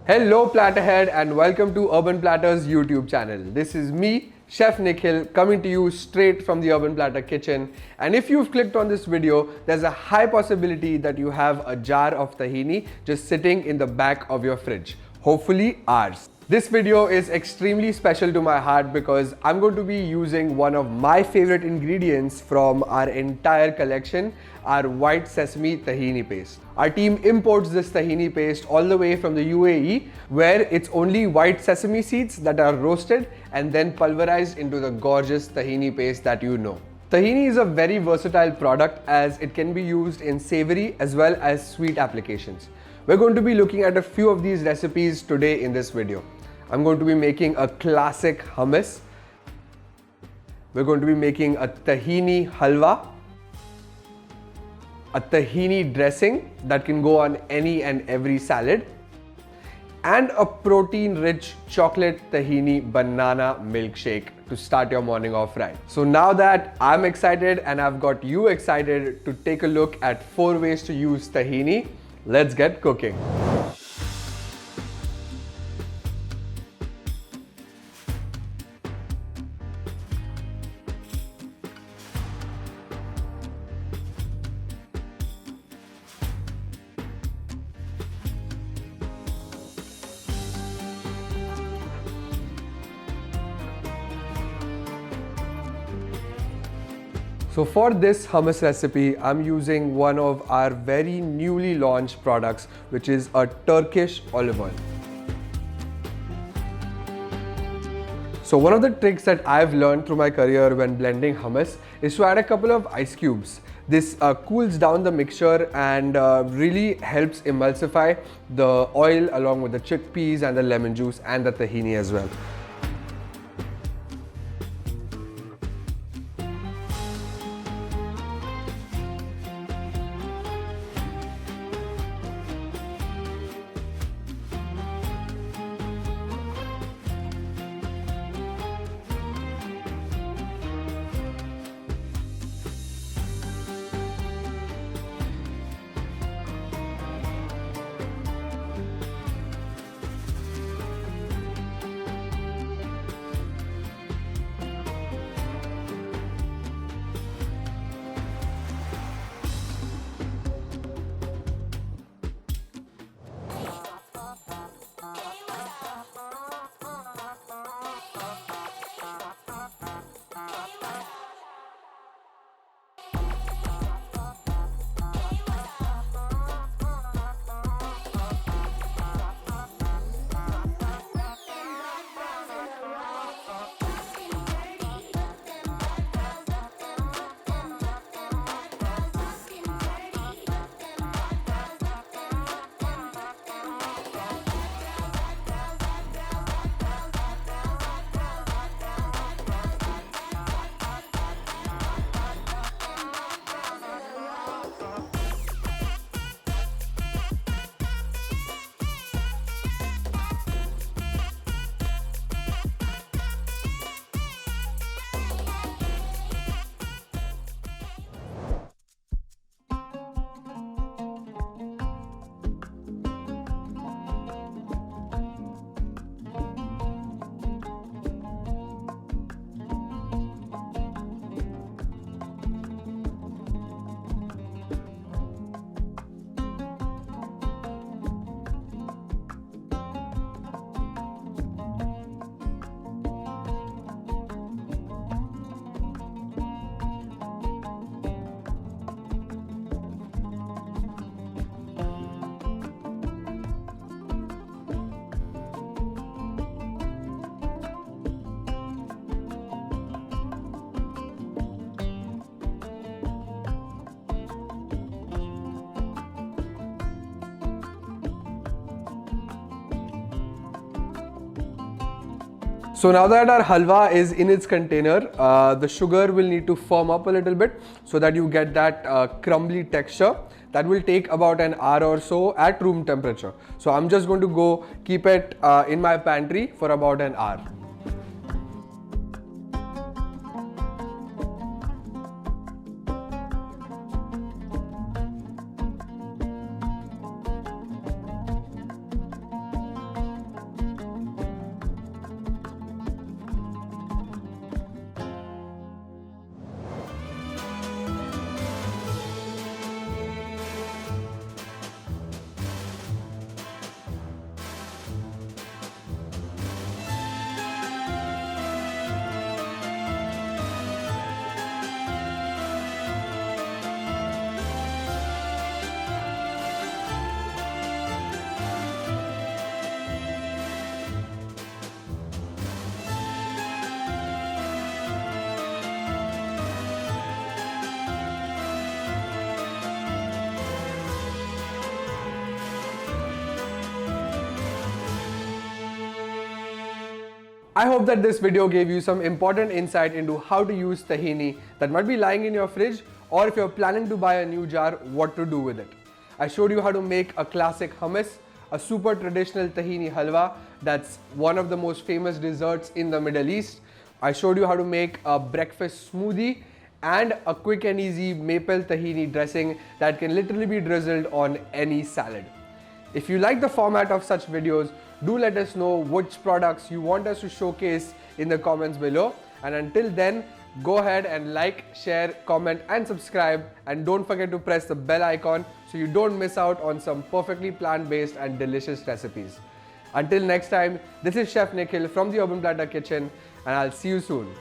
Hello Platterhead and welcome to Urban Platter's YouTube channel. This is me, Chef Nikhil, coming to you straight from the Urban Platter kitchen. And if you've clicked on this video, there's a high possibility that you have a jar of tahini just sitting in the back of your fridge. Hopefully ours. This video is extremely special to my heart because I'm going to be using one of my favorite ingredients from our entire collection, our white sesame tahini paste. Our team imports this tahini paste all the way from the UAE, where it's only white sesame seeds that are roasted and then pulverized into the gorgeous tahini paste that you know. Tahini is a very versatile product as it can be used in savory as well as sweet applications. We're going to be looking at a few of these recipes today in this video. I'm going to be making a classic hummus. We're going to be making a tahini halva, a tahini dressing that can go on any and every salad, and a protein-rich chocolate tahini banana milkshake to start your morning off right. So now that I'm excited and I've got you excited to take a look at 4 ways to use tahini, let's get cooking. So for this hummus recipe, I'm using one of our very newly launched products, which is a Turkish olive oil. So one of the tricks that I've learned through my career when blending hummus is to add a couple of ice cubes. This cools down the mixture and really helps emulsify the oil along with the chickpeas and the lemon juice and the tahini as well. So now that our halwa is in its container, the sugar will need to firm up a little bit so that you get that crumbly texture. That will take about an hour or so at room temperature. So I'm just going to go keep it in my pantry for about an hour. I hope that this video gave you some important insight into how to use tahini that might be lying in your fridge, or if you're planning to buy a new jar, what to do with it. I showed you how to make a classic hummus, a super traditional tahini halwa that's one of the most famous desserts in the Middle East. I showed you how to make a breakfast smoothie and a quick and easy maple tahini dressing that can literally be drizzled on any salad. If you like the format of such videos, do let us know which products you want us to showcase in the comments below. And until then, go ahead and like, share, comment and subscribe, and don't forget to press the bell icon so you don't miss out on some perfectly plant-based and delicious recipes. Until next time, this is Chef Nikhil from the Urban Platter Kitchen, and I'll see you soon.